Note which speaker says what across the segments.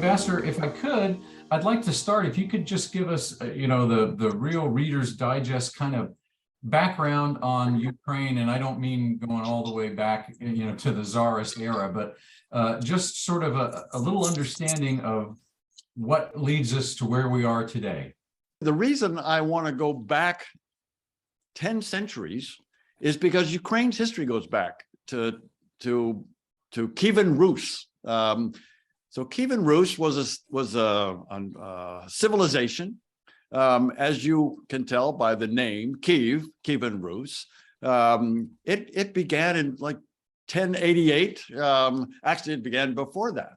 Speaker 1: Ambassador, if I could, I'd like to start. If you could just give us, the real Reader's Digest kind of background on Ukraine, and I don't mean going all the way back, to the Tsarist era, but just sort of a little understanding of what leads us to where we are today.
Speaker 2: The reason I want to go back 10 centuries is because Ukraine's history goes back to Kievan Rus. So Kievan Rus was a civilization, as you can tell by the name Kievan Rus. It began in like 1088. Actually, it began before that,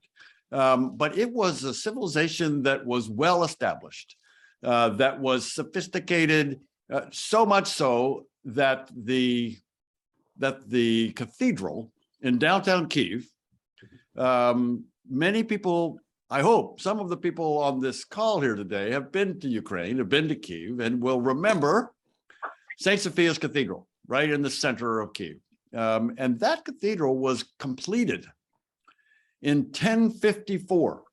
Speaker 2: but it was a civilization that was well established, that was sophisticated, so much so that the cathedral in downtown Kiev, many people, I hope some of the people on this call here today have been to Ukraine, have been to Kiev, and will remember St. Sophia's Cathedral right in the center of Kiev. And that cathedral was completed in 1054.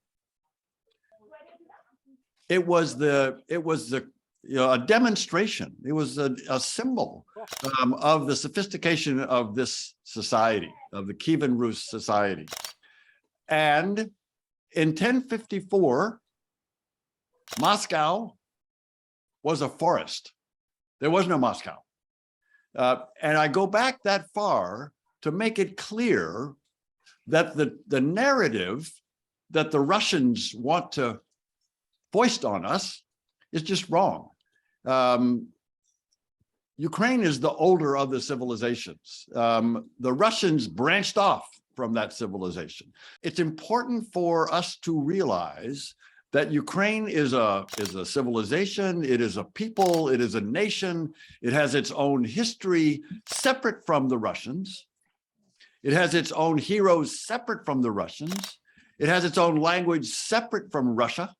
Speaker 2: It was a demonstration. It was a symbol of the sophistication of this society, of the Kievan Rus society. And in 1054, Moscow was a forest. There was no Moscow. And I go back that far to make it clear that the narrative that the Russians want to foist on us is just wrong. Ukraine is the older of the civilizations. The Russians branched off from that civilization. It's important for us to realize that Ukraine is a civilization, it is a people, it is a nation, it has its own history separate from the Russians. It has its own heroes separate from the Russians. It has its own language separate from Russia.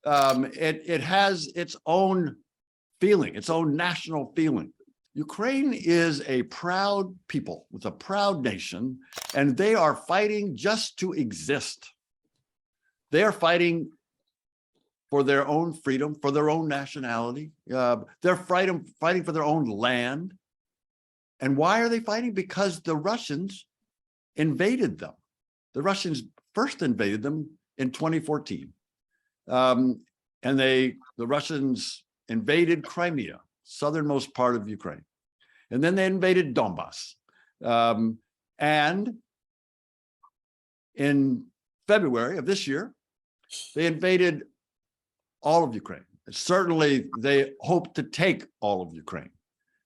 Speaker 2: It has its own feeling, its own national feeling. Ukraine is a proud people with a proud nation, and they are fighting just to exist. They are fighting for their own freedom, for their own nationality. They're fighting for their own land. And why are they fighting? Because the Russians invaded them. The Russians first invaded them in 2014. And the Russians invaded Crimea, southernmost part of Ukraine. And then they invaded Donbass. And in February of this year, they invaded all of Ukraine. Certainly, they hope to take all of Ukraine.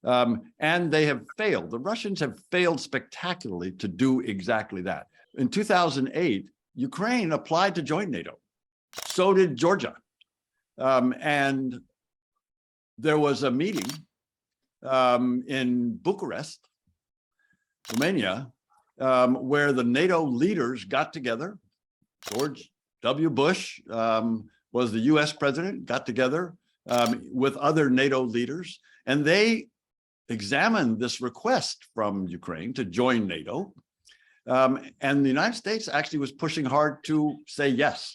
Speaker 2: And they have failed. The Russians have failed spectacularly to do exactly that. In 2008, Ukraine applied to join NATO. So did Georgia. And there was a meeting in Bucharest, Romania, where the NATO leaders got together. George W. Bush was the US president, got together with other NATO leaders, and they examined this request from Ukraine to join NATO. And the United States actually was pushing hard to say yes.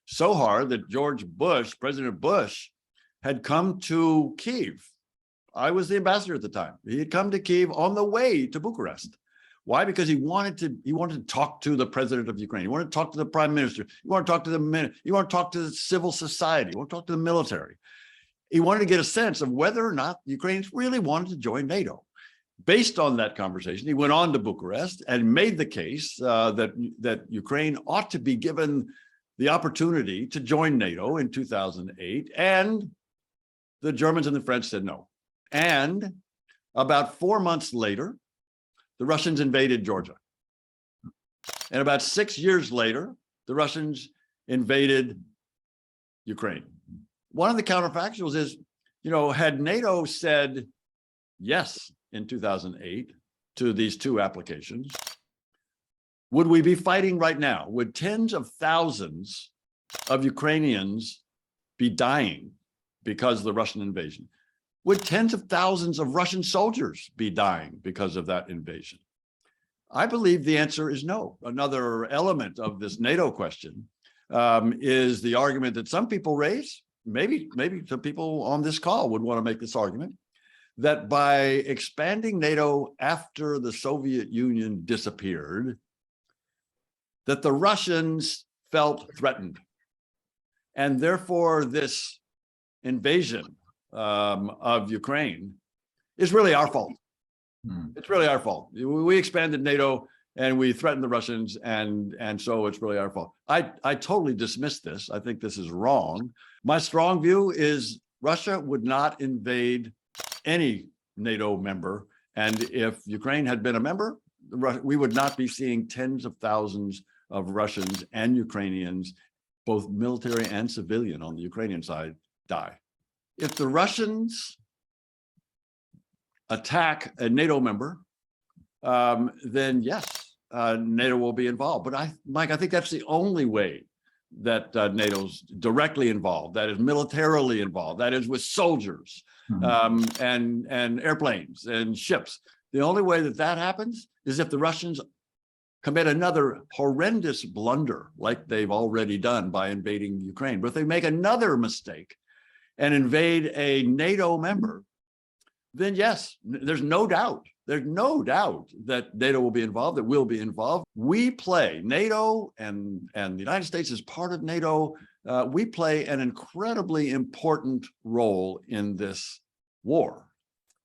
Speaker 2: So hard that George Bush, President Bush, had come to Kyiv. I was the ambassador at the time. He had come to Kyiv on the way to Bucharest. Why? Because he wanted to talk to the president of Ukraine. He wanted to talk to the prime minister. He wanted to talk to he wanted to talk to the civil society. He wanted to talk to the military. He wanted to get a sense of whether or not the Ukrainians really wanted to join NATO. Based on that conversation, he went on to Bucharest and made the case that Ukraine ought to be given the opportunity to join NATO in 2008, and the Germans and the French said no. And about 4 months later, the Russians invaded Georgia. And about 6 years later, the Russians invaded Ukraine. One of the counterfactuals is, had NATO said yes in 2008 to these two applications, would we be fighting right now? Would tens of thousands of Ukrainians be dying because of the Russian invasion? Would tens of thousands of Russian soldiers be dying because of that invasion? I believe the answer is no. Another element of this NATO question is the argument that some people raise, maybe some people on this call would want to make this argument, that by expanding NATO after the Soviet Union disappeared, that the Russians felt threatened. And therefore, this invasion of Ukraine is really our fault. It's really our fault. We expanded NATO and we threatened the Russians, and so it's really our fault. I totally dismiss this. I think this is wrong. My strong view is Russia would not invade any NATO member, and if Ukraine had been a member, we would not be seeing tens of thousands of Russians and Ukrainians, both military and civilian on the Ukrainian side, die. If the Russians attack a NATO member, then yes, NATO will be involved. But Mike, I think that's the only way that NATO's directly involved, that is militarily involved, that is with soldiers and airplanes and ships. The only way that that happens is if the Russians commit another horrendous blunder like they've already done by invading Ukraine. But if they make another mistake and invade a NATO member, then yes, there's no doubt that NATO will be involved, that we'll be involved. We play, NATO and the United States is part of NATO, we play an incredibly important role in this war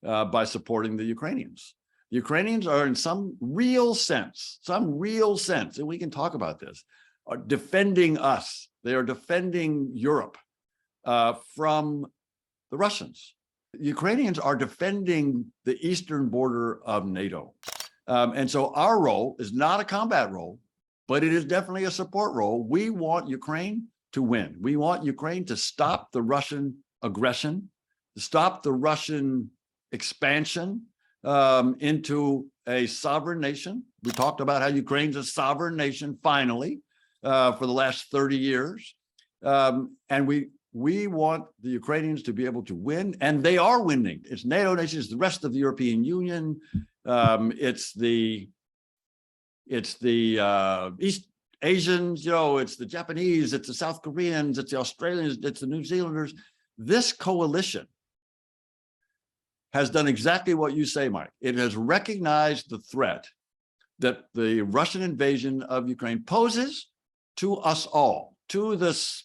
Speaker 2: by supporting the Ukrainians. The Ukrainians are in some real sense, and we can talk about this, are defending us. They are defending Europe from the Russians. The Ukrainians are defending the eastern border of NATO. And so our role is not a combat role, but it is definitely a support role. We want Ukraine to win. We want Ukraine to stop the Russian aggression, to stop the Russian expansion into a sovereign nation. We talked about how Ukraine's a sovereign nation, finally, for the last 30 years. And we want the Ukrainians to be able to win, and they are winning. It's NATO nations, the rest of the European Union. It's the East Asians, it's the Japanese, it's the South Koreans, it's the Australians, it's the New Zealanders. This coalition has done exactly what you say, Mike. It has recognized the threat that the Russian invasion of Ukraine poses to us all, to this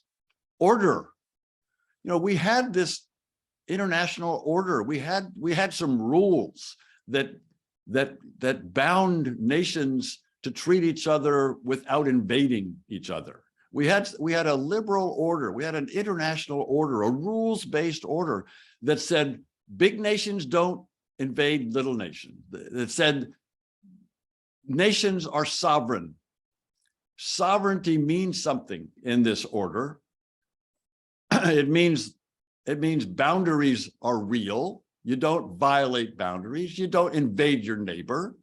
Speaker 2: order. We had this international order. We had some rules that bound nations to treat each other without invading each other. We had a liberal order. We had an international order, a rules-based order that said big nations don't invade little nations. That said nations are sovereign. Sovereignty means something in this order. It means boundaries are real. You don't violate boundaries. You don't invade your neighbor.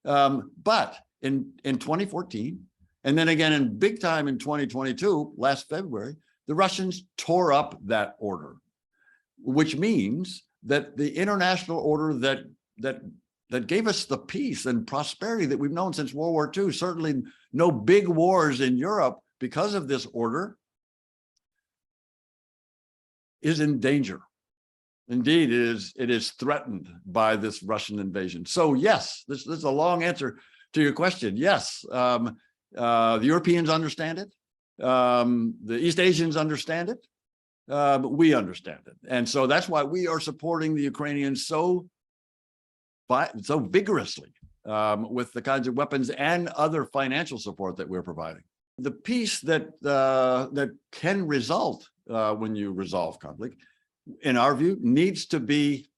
Speaker 2: But in 2014, and then again in big time in 2022, last February, the Russians tore up that order, which means that the international order that gave us the peace and prosperity that we've known since World War II, certainly no big wars in Europe because of this order, is in danger. Indeed, it is threatened by this Russian invasion. So yes, this is a long answer to your question. Yes, the Europeans understand it. The East Asians understand it. But we understand it. And so that's why we are supporting the Ukrainians so vigorously with the kinds of weapons and other financial support that we're providing. The peace that can result when you resolve conflict, in our view, needs to be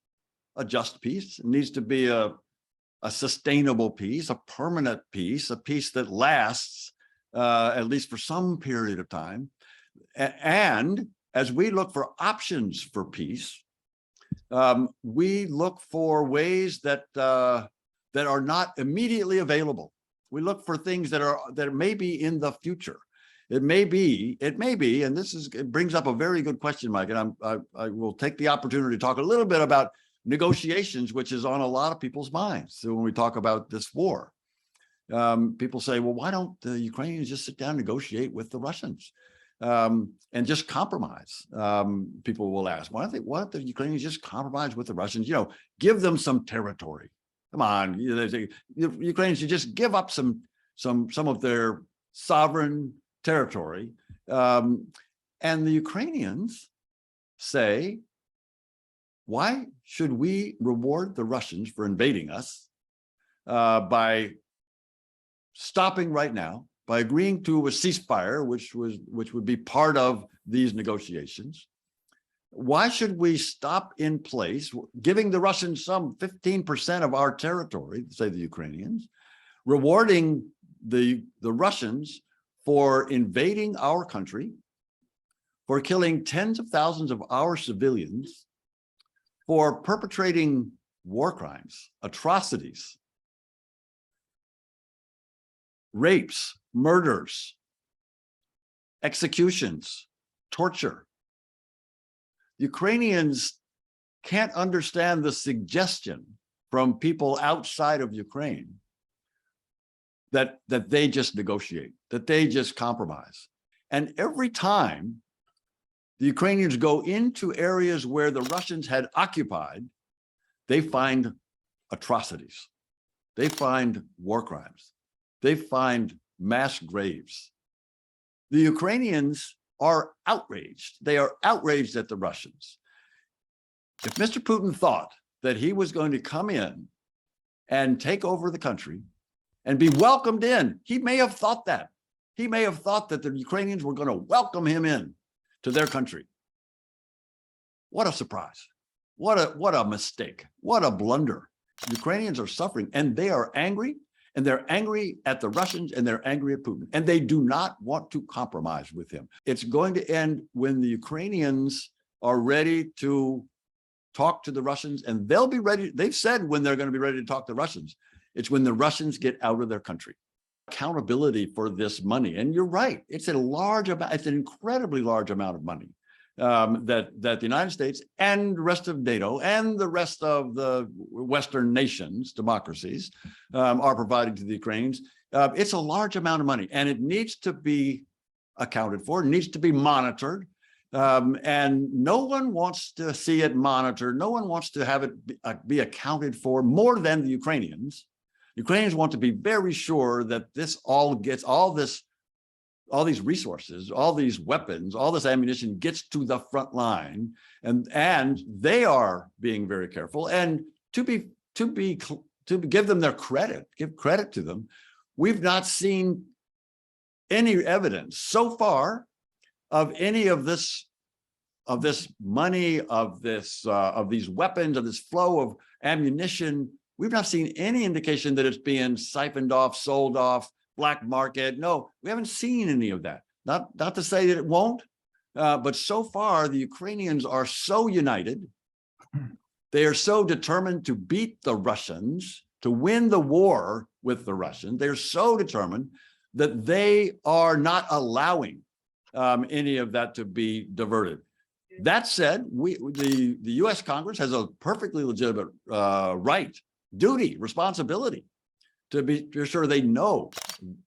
Speaker 2: a just peace. It needs to be a sustainable peace, a permanent peace, a peace that lasts at least for some period of time. And as we look for options for peace, we look for ways that are not immediately available. We look for things that may be in the future. It may be, and it brings up a very good question, Mike, and I will take the opportunity to talk a little bit about negotiations, which is on a lot of people's minds. So when we talk about this war, People say, well, why don't the Ukrainians just sit down and negotiate with the Russians and just compromise? People will ask, why don't the Ukrainians just compromise with the Russians? You know, give them some territory. Come on, the Ukrainians should just give up some of their sovereign territory. And the Ukrainians say, why should we reward the Russians for invading us by stopping right now, by agreeing to a ceasefire, which would be part of these negotiations? Why should we stop in place, giving the Russians some 15% of our territory, say the Ukrainians, rewarding the Russians for invading our country, for killing tens of thousands of our civilians, for perpetrating war crimes, atrocities, rapes, murders, executions, torture? Ukrainians can't understand the suggestion from people outside of Ukraine that they just negotiate, that they just compromise. And every time the Ukrainians go into areas where the Russians had occupied, they find atrocities. They find war crimes. They find mass graves. The Ukrainians are outraged. They are outraged at the Russians. If Mr. Putin thought that he was going to come in and take over the country and be welcomed in, he may have thought that. He may have thought that the Ukrainians were going to welcome him in to their country. What a surprise. What a mistake. What a blunder. Ukrainians are suffering and they are angry. And they're angry at the Russians and they're angry at Putin. And they do not want to compromise with him. It's going to end when the Ukrainians are ready to talk to the Russians, and they'll be ready. They've said when they're going to be ready to talk to the Russians. It's when the Russians get out of their country. Accountability for this money. And you're right. It's a large amount. It's an incredibly large amount of money that the United States and the rest of NATO and the rest of the Western nations, democracies, are providing to the Ukrainians. It's a large amount of money, and it needs to be accounted for. It needs to be monitored, and no one wants to see it monitored. No one wants to have it be accounted for more than the Ukrainians. Ukrainians want to be very sure that this all gets all these resources, all these weapons, all this ammunition gets to the front line, and they are being very careful. And to give them their credit, give credit to them, we've not seen any evidence so far of any of this money, of these weapons, of this flow of ammunition. We've not seen any indication that it's being siphoned off, sold off, black market. No, we haven't seen any of that. Not to say that it won't, but so far the Ukrainians are so united. They are so determined to beat the Russians, to win the war with the Russians. They're so determined that they are not allowing any of that to be diverted. That said, the U.S. Congress has a perfectly legitimate right, duty, responsibility to be sure they know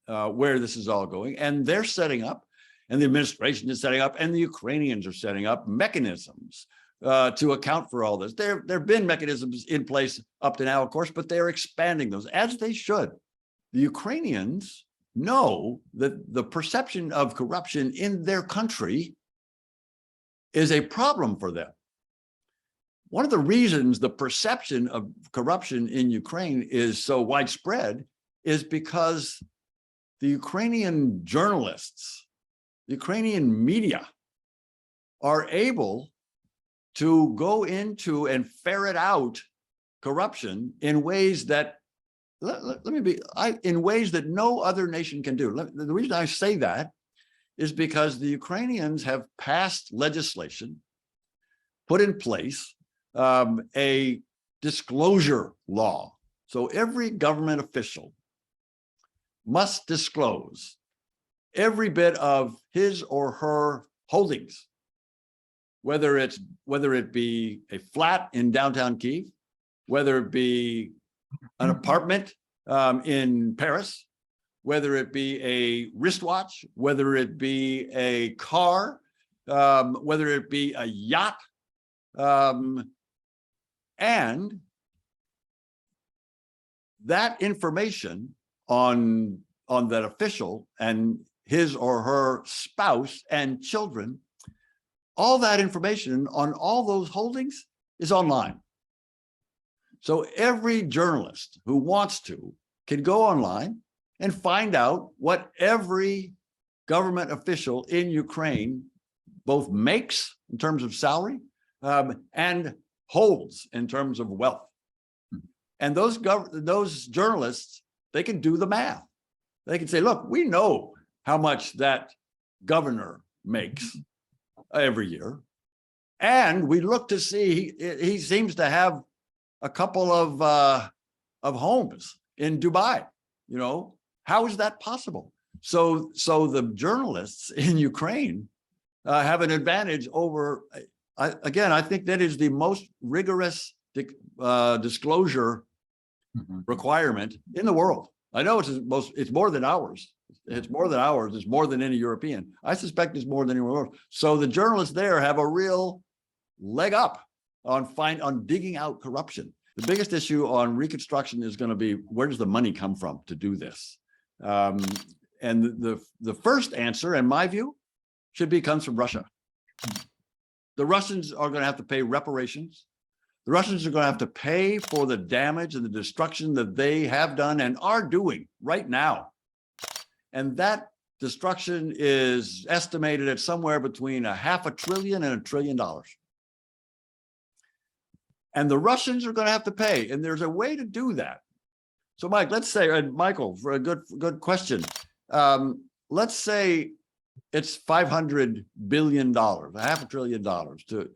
Speaker 2: where this is all going. And they're setting up, and the administration is setting up, and the Ukrainians are setting up mechanisms to account for all this. There have been mechanisms in place up to now, of course, but they're expanding those, as they should. The Ukrainians know that the perception of corruption in their country is a problem for them. One of the reasons the perception of corruption in Ukraine is so widespread is because the Ukrainian journalists, the Ukrainian media are able to go into and ferret out corruption in ways that, in ways that no other nation can do. The reason I say that is because the Ukrainians have passed legislation, put in place a disclosure law. So every government official must disclose every bit of his or her holdings, whether it be a flat in downtown Kyiv, whether it be an apartment in Paris, whether it be a wristwatch, whether it be a car, whether it be a yacht, and that information on that official and his or her spouse and children, all that information on all those holdings is online. So every journalist who wants to can go online and find out what every government official in Ukraine both makes in terms of salary and holds in terms of wealth. And those journalists, they can do the math. They can say, look, we know how much that governor makes every year. And we look to see, he seems to have a couple of homes in Dubai. You know, how is that possible? So the journalists in Ukraine have an advantage over, again, I think that is the most rigorous disclosure requirement in the world. I know it's more than ours. It's more than ours. It's more than any European. I suspect it's more than anywhere else. So the journalists there have a real leg up on digging out corruption. The biggest issue on Reconstruction is going to be, where does the money come from to do this? And the first answer, in my view, comes from Russia. The Russians are going to have to pay reparations. The Russians are going to have to pay for the damage and the destruction that they have done and are doing right now. And that destruction is estimated at somewhere between $500 billion and $1 trillion. And the Russians are going to have to pay, and there's a way to do that. So, Mike, let's say, Michael, for a good question. Let's say it's $500 billion, $500 billion to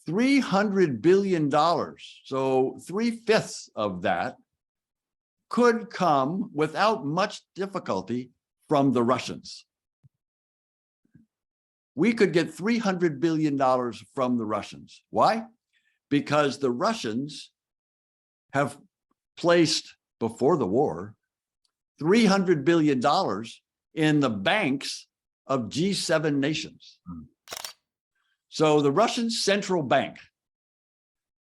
Speaker 2: $300 billion. So 3/5 of that could come without much difficulty from the Russians. We could get $300 billion from the Russians. Why? Because the Russians have placed, before the war, $300 billion in the banks of G7 nations. So the Russian central bank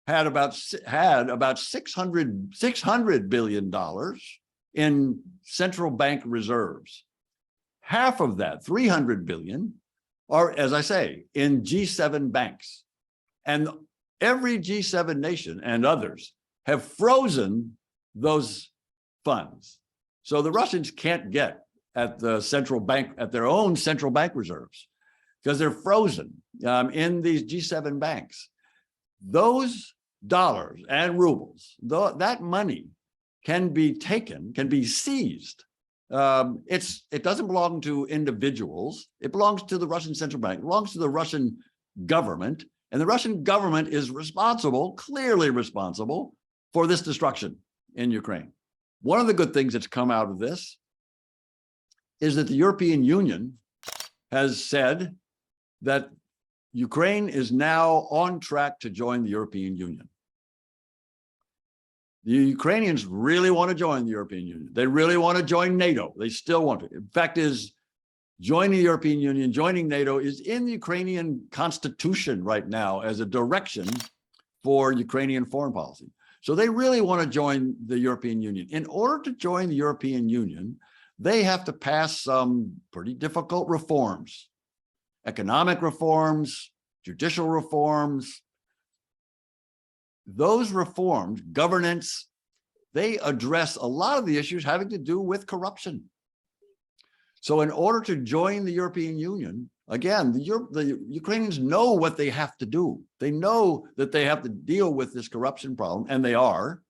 Speaker 2: had about $600 billion in central bank reserves. Half of that, 300 billion, are, as I say, in G7 banks. And every G7 nation and others have frozen those funds. So the Russians can't get at the central bank, at their own central bank reserves, because they're frozen in these G7 banks. Those dollars and rubles, that money can be taken, can be seized. It doesn't belong to individuals. It belongs to the Russian central bank. It belongs to the Russian government. And the Russian government is responsible, clearly responsible, for this destruction in Ukraine. One of the good things that's come out of this is that the European Union has said that Ukraine is now on track to join the European Union. The Ukrainians really want to join the European Union. They really want to join NATO. They still want to. In fact, joining the European Union, joining NATO is in the Ukrainian constitution right now as a direction for Ukrainian foreign policy. So they really want to join the European Union. In order to join the European Union, they have to pass some pretty difficult reforms, economic reforms, judicial reforms. Those reforms, governance, they address a lot of the issues having to do with corruption. So in order to join the European Union, again, the Ukrainians know what they have to do. They know that they have to deal with this corruption problem, and they are.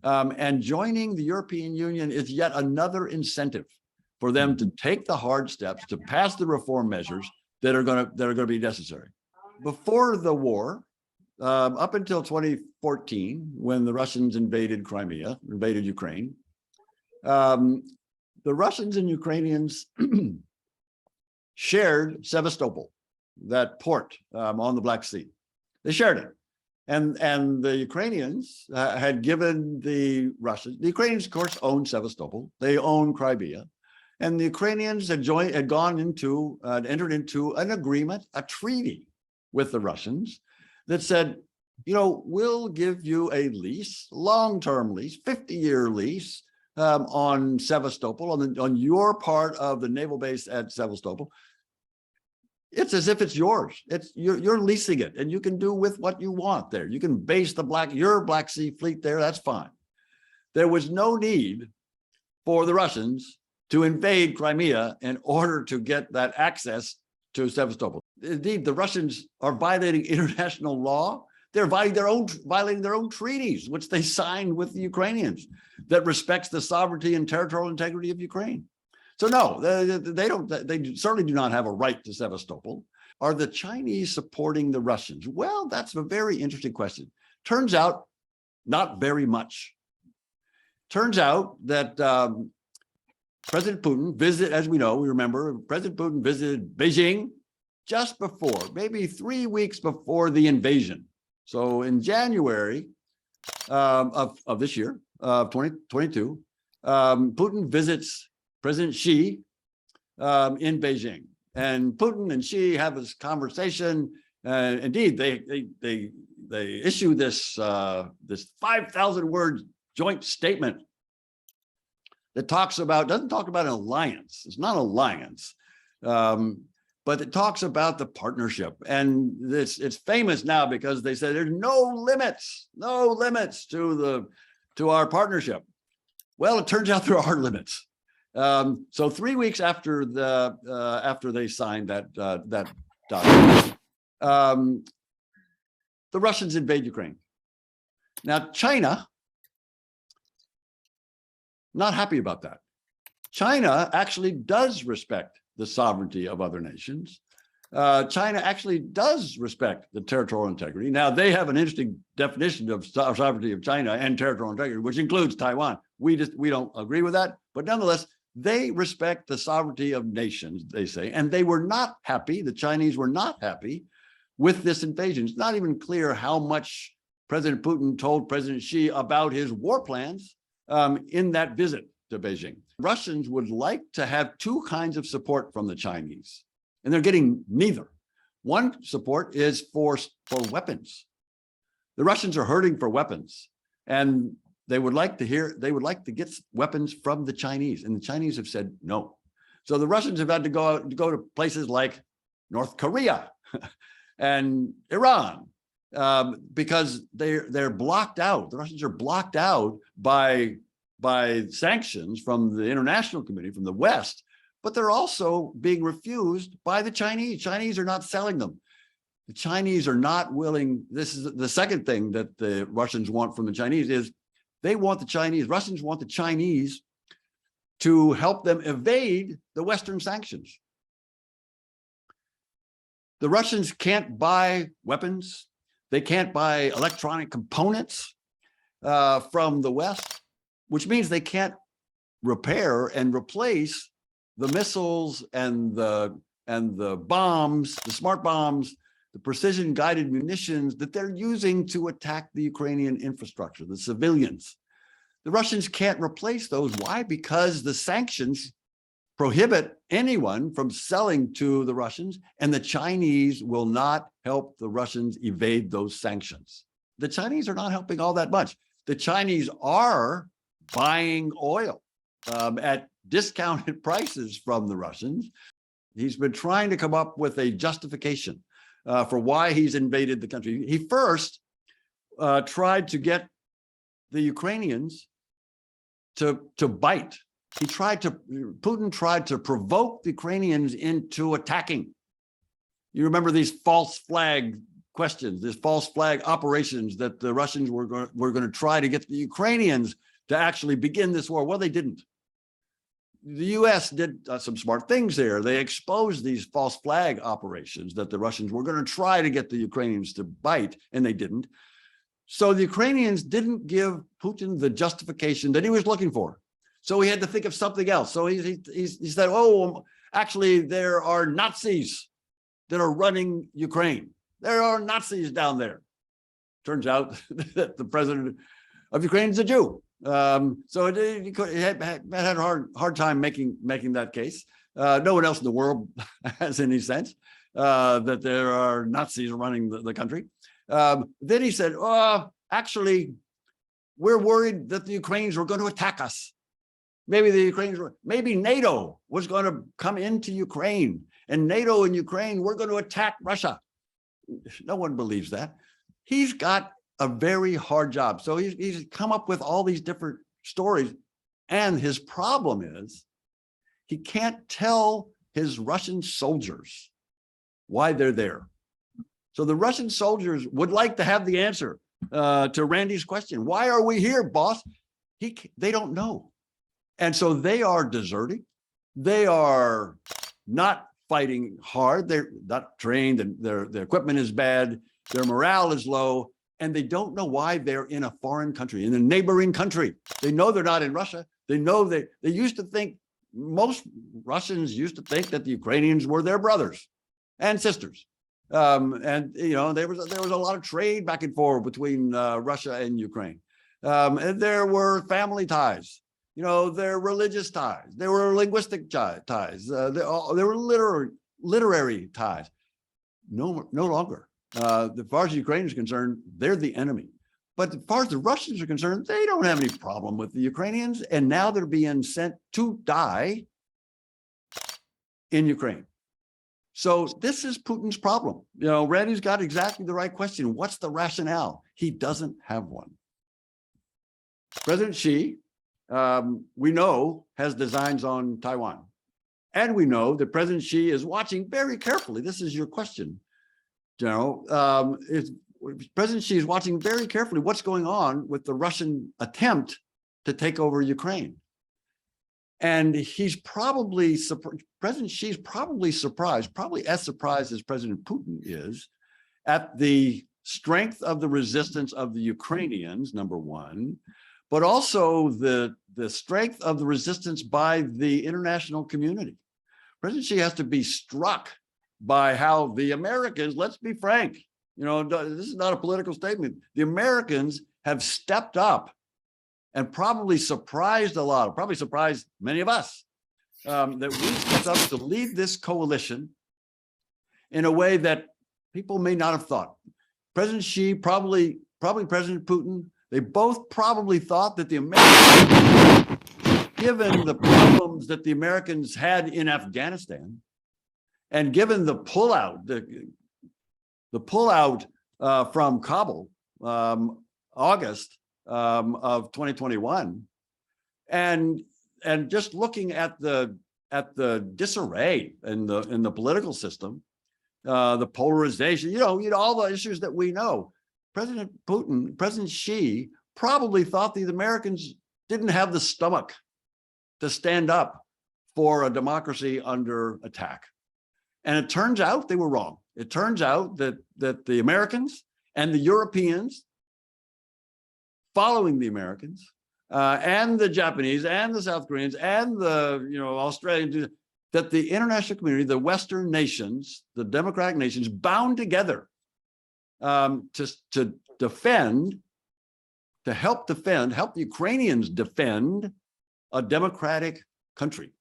Speaker 2: And joining the European Union is yet another incentive for them to take the hard steps to pass the reform measures that are going to be necessary. Before the war, up until 2014, when the Russians invaded Crimea, invaded Ukraine, the Russians and Ukrainians shared Sevastopol, that port on the Black Sea. They shared it. And the Ukrainians had given the Russians, the Ukrainians, of course, own Sevastopol. They own Crimea. And the Ukrainians had entered into an agreement, a treaty with the Russians that said, we'll give you a lease, long-term lease, 50-year lease on Sevastopol, on your part of the naval base at Sevastopol. It's as if it's yours. You're leasing it, and you can do with what you want there. You can base your Black Sea fleet there. That's fine. There was no need for the Russians to invade Crimea in order to get that access to Sevastopol. Indeed, the Russians are violating international law. They're violating their own treaties, which they signed with the Ukrainians, that respects the sovereignty and territorial integrity of Ukraine. So no, they certainly do not have a right to Sevastopol. Are the Chinese supporting the Russians? Well, that's a very interesting question. Turns out, not very much. Turns out that President Putin as we remember, President Putin visited Beijing just before, maybe 3 weeks before the invasion. So in January of this year, 2022, Putin visits President Xi in Beijing, and Putin and Xi have this conversation. Indeed, they issue this 5,000-word joint statement that doesn't talk about an alliance. It's not an alliance, but it talks about the partnership, and it's famous now because they say there's no limits to our partnership. Well, it turns out there are limits. So 3 weeks after they signed that document, the Russians invade Ukraine. Now, China, not happy about that. China actually does respect the sovereignty of other nations. China actually does respect the territorial integrity. Now, they have an interesting definition of sovereignty of China and territorial integrity, which includes Taiwan. We don't agree with that, but nonetheless, they respect the sovereignty of nations, they say, and they were not happy. The Chinese were not happy with this invasion. It's not even clear how much President Putin told President Xi about his war plans in that visit to Beijing. Russians would like to have two kinds of support from the Chinese, and they're getting neither. One support is for weapons. The Russians are hurting for weapons, and they would like to get weapons from the Chinese, and the Chinese have said no. So the Russians have had to go to places like North Korea and Iran because they're blocked out. The Russians are blocked out by sanctions from the international community, from the West, but they're also being refused by the Chinese. Chinese are not selling them. The Chinese are not willing. This is the second thing that the Russians want from the Chinese is Russians want the Chinese to help them evade the Western sanctions. The Russians can't buy weapons. They can't buy electronic components from the West, which means they can't repair and replace the missiles and the bombs, the smart bombs, the precision guided munitions that they're using to attack the Ukrainian infrastructure, the civilians. The Russians can't replace those. Why? Because the sanctions prohibit anyone from selling to the Russians, and the Chinese will not help the Russians evade those sanctions. The Chinese are not helping all that much. The Chinese are buying oil at discounted prices from the Russians. He's been trying to come up with a justification for why he's invaded the country. He first tried to get the Ukrainians to bite. Putin tried to provoke the Ukrainians into attacking. You remember these false flag questions, these false flag operations that the Russians were going to try to get the Ukrainians to actually begin this war. Well, they didn't. The U.S. did some smart things there. They exposed these false flag operations that the Russians were going to try to get the Ukrainians to bite, and they didn't. So the Ukrainians didn't give Putin the justification that he was looking for. So he had to think of something else. So he said, oh, actually, there are Nazis that are running Ukraine. There are Nazis down there turns out that the president of Ukraine is a Jew. So he had a hard time making that case. No one else in the world has any sense that there are Nazis running the country. Then he said, "Oh, actually, we're worried that the Ukrainians were going to attack us. Maybe NATO was going to come into Ukraine, and NATO and Ukraine were going to attack Russia." No one believes that. He's got a very hard job. So he's come up with all these different stories. And his problem is he can't tell his Russian soldiers why they're there. So the Russian soldiers would like to have the answer to Randy's question. Why are we here, boss? They don't know. And so they are deserting. They are not fighting hard. They're not trained, and their equipment is bad. Their morale is low, and they don't know why they're in a foreign country, in a neighboring country. They know they're not in Russia. They know they used to think, most Russians used to think that the Ukrainians were their brothers and sisters. And you know, there was a lot of trade back and forth between Russia and Ukraine. And there were family ties. You know, there were religious ties. There were linguistic ties. There were literary ties. No longer. As far as Ukraine is concerned, they're the enemy. But as far as the Russians are concerned, they don't have any problem with the Ukrainians. And now they're being sent to die in Ukraine. So this is Putin's problem. You know, Randy's got exactly the right question. What's the rationale? He doesn't have one. President Xi, we know, has designs on Taiwan. And we know that President Xi is watching very carefully. This is your question, General. President Xi is watching very carefully what's going on with the Russian attempt to take over Ukraine. And he's probably, President Xi is probably surprised, probably as surprised as President Putin is, at the strength of the resistance of the Ukrainians, number one, but also the strength of the resistance by the international community. President Xi has to be struck by how the Americans, let's be frank, you know, this is not a political statement. The Americans have stepped up and probably surprised a lot, probably surprised many of us, that we stepped up to lead this coalition in a way that people may not have thought. President Xi, probably President Putin, they both probably thought that the Americans, given the problems that the Americans had in Afghanistan, and given the pullout, the pullout from Kabul, August of 2021, and just looking at the disarray in the political system, the polarization, you know, all the issues that we know. President Putin, President Xi probably thought the Americans didn't have the stomach to stand up for a democracy under attack. And it turns out they were wrong. It turns out that the Americans and the Europeans following the Americans and the Japanese and the South Koreans and the Australians, that the international community, the Western nations, the democratic nations, bound together to defend, to help the Ukrainians defend a democratic country.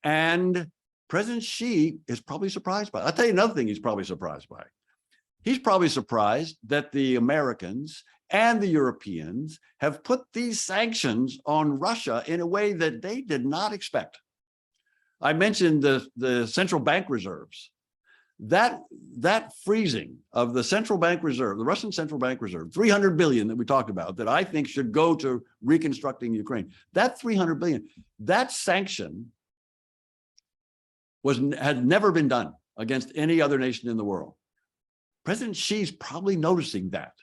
Speaker 2: And President Xi is probably surprised by it. I'll tell you another thing he's probably surprised by. He's probably surprised that the Americans and the Europeans have put these sanctions on Russia in a way that they did not expect. I mentioned the central bank reserves. That freezing of the central bank reserve, the Russian central bank reserve, 300 billion that we talked about, that I think should go to reconstructing Ukraine. That 300 billion, that sanction had never been done against any other nation in the world. President Xi's probably noticing that.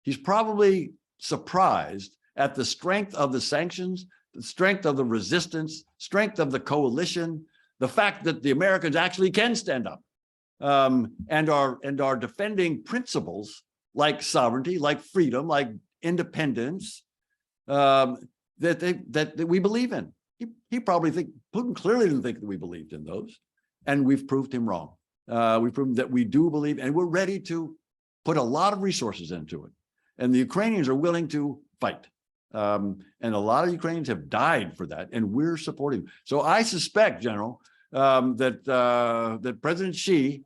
Speaker 2: He's probably surprised at the strength of the sanctions, the strength of the resistance, strength of the coalition, the fact that the Americans actually can stand up and are defending principles like sovereignty, like freedom, like independence, that we believe in. He probably Putin clearly didn't think that we believed in those, and we've proved him wrong. We've proven that we do believe, and we're ready to put a lot of resources into it. And the Ukrainians are willing to fight. And a lot of Ukrainians have died for that, and we're supporting. So I suspect, General, that President Xi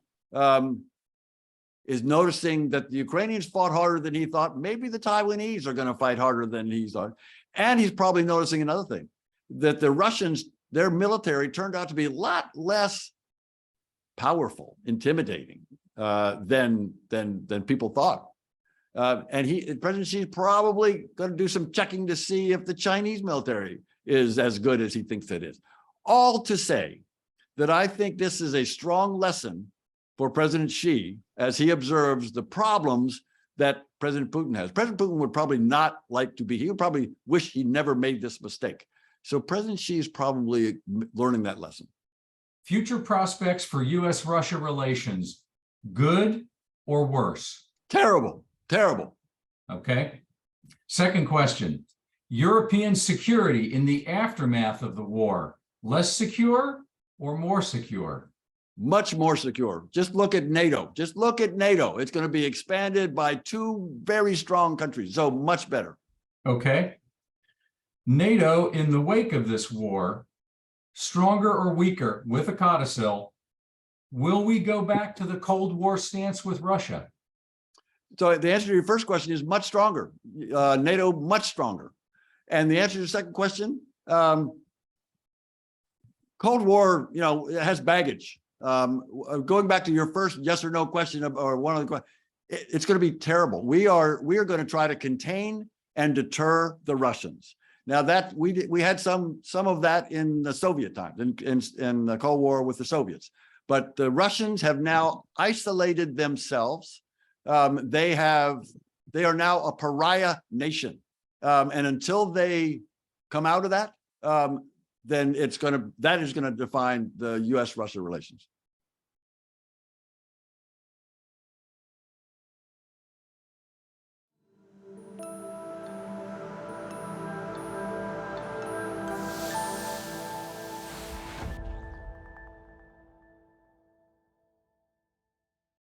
Speaker 2: is noticing that the Ukrainians fought harder than he thought. Maybe the Taiwanese are going to fight harder than he thought. And he's probably noticing another thing, that the Russians, their military turned out to be a lot less powerful, intimidating than people thought. And President Xi is probably going to do some checking to see if the Chinese military is as good as he thinks it is. All to say that I think this is a strong lesson for President Xi as he observes the problems that President Putin has. President Putin would probably not like to be, he would probably wish he never made this mistake. So President Xi is probably learning that lesson.
Speaker 1: Future prospects for U.S.-Russia relations, good or worse?
Speaker 2: Terrible, terrible.
Speaker 1: Okay. Second question, European security in the aftermath of the war, less secure or more secure?
Speaker 2: Much more secure. Just look at NATO. Just look at NATO. It's going to be expanded by 2 very strong countries. So much better.
Speaker 1: Okay. NATO in the wake of this war, stronger or weaker with a codicil, will we go back to the Cold War stance with Russia?
Speaker 2: So the answer to your first question is much stronger. NATO much stronger. And the answer to the second question, Cold War, it has baggage. Going back to your first yes or no question, or one of the questions, it's going to be terrible. We are going to try to contain and deter the Russians. Now that we had some of that in the Soviet times, in the Cold War with the Soviets, but the Russians have now isolated themselves. They are now a pariah nation, and until they come out of that, then that is going to define the U.S.-Russia relations.